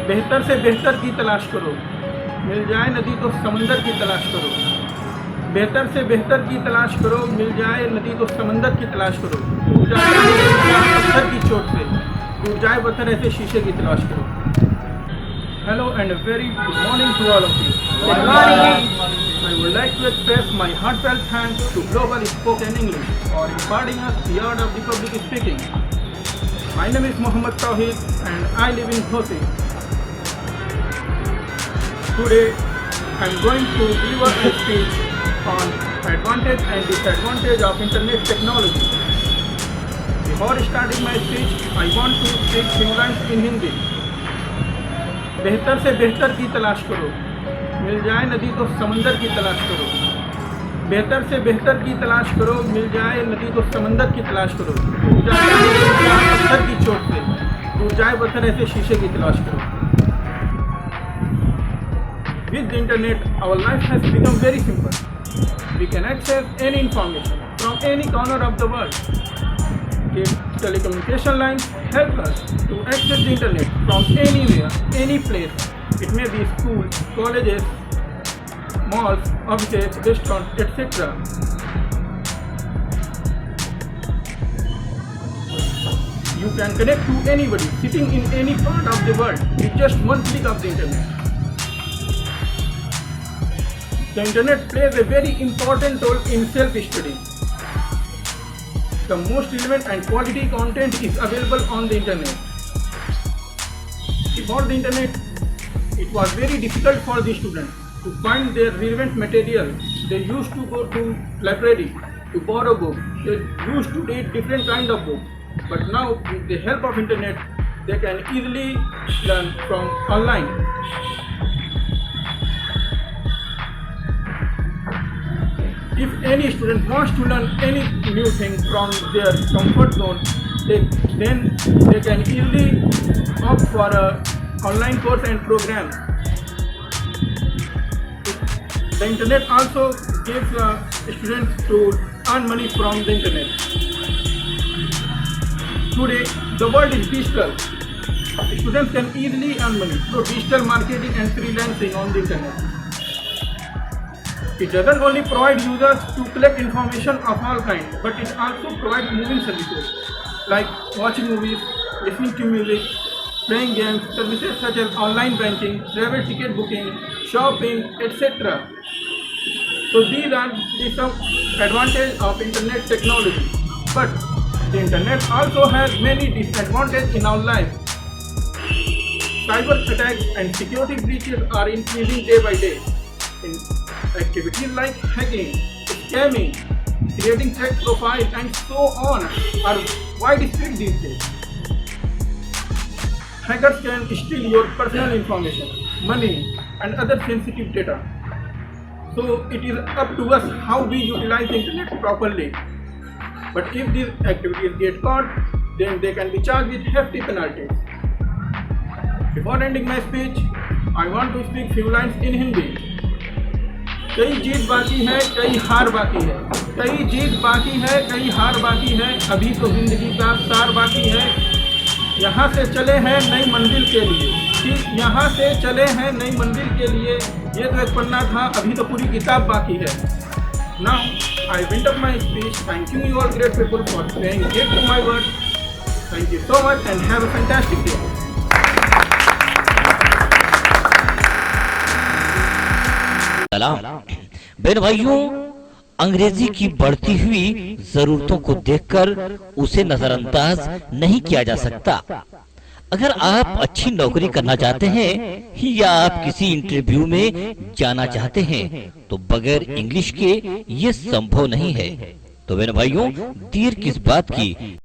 बेहतर से बेहतर की तलाश करो, मिल जाए नदी तो समंदर की तलाश करो। बेहतर से बेहतर की तलाश करो, मिल जाए नदी तो समंदर की तलाश करो। टूट जाए पत्थर की चोट से, टूट जाए पत्थर ऐसे शीशे की तलाश करो। Hello and a very good morning to all of you. Good morning. I would like to express my heartfelt thanks to Global Spoken English for imparting us the art of the public speaking. My name is Mohammed Tawheed and I live in Khosi. Today I am going to deliver a speech on advantage and disadvantage of internet technology. Before starting my speech, I want to speak few lines in Hindi. बेहतर से बेहतर की तलाश करो, मिल जाए नदी तो समंदर की तलाश करो। बेहतर से बेहतर की तलाश करो, मिल जाए नदी तो समंदर की तलाश करो। टूट जाए पत्थर की चोट से, टूट जाए पत्थर ऐसे शीशे की तलाश करो। With the internet, our life has become very simple. We can access any information from any corner of the world. Telecommunication lines help us to access the internet from anywhere, any place. It may be schools, colleges, malls, offices, restaurants, etc. You can connect to anybody sitting in any part of the world with just one click of the internet. The internet plays a very important role in self-study. The most relevant and quality content is available on the internet. Before the internet, it was very difficult for the students to find their relevant material. They used to go to library to borrow books. They used to read different kind of books. But now, with the help of internet, they can easily learn from online. If any student wants to learn any new thing from their comfort zone, then they can easily opt for a online course and program. The internet also gives students to earn money from the internet. Today, the world is digital. Students can easily earn money through digital marketing and freelancing on the internet. It doesn't only provide users to collect information of all kinds, but it also provides moving services like watching movies, listening to music, playing games, services such as online banking, travel ticket booking, shopping, etc. So these are some advantages of internet technology. But the internet also has many disadvantages in our life. Cyber attacks and security breaches are increasing day by day. Activities like hacking, scamming, creating fake profiles and so on are widespread these days. Hackers can steal your personal information, money and other sensitive data. So it is up to us how we utilize the internet properly. But if these activities get caught, then they can be charged with hefty penalties. Before ending my speech, I want to speak few lines in Hindi. कई जीत बाकी है, कई हार बाकी है, कई जीत बाकी है, कई हार बाकी है, अभी तो जिंदगी का सार बाकी है। यहाँ से चले हैं नई मंजिल के लिए, ठीक यहाँ से चले हैं नई मंजिल के लिए। ये तो एक पन्ना था, अभी तो पूरी किताब बाकी है। Now I wind up my speech, thanking you all great people for saying yes to my words. Thank you so much and have a fantastic day. बहन भाइयों, अंग्रेजी की बढ़ती हुई जरूरतों को देखकर उसे नजरअंदाज नहीं किया जा सकता। अगर आप अच्छी नौकरी करना चाहते हैं या आप किसी इंटरव्यू में जाना चाहते हैं तो बगैर इंग्लिश के ये संभव नहीं है। तो बहन भाइयों, देर किस बात की,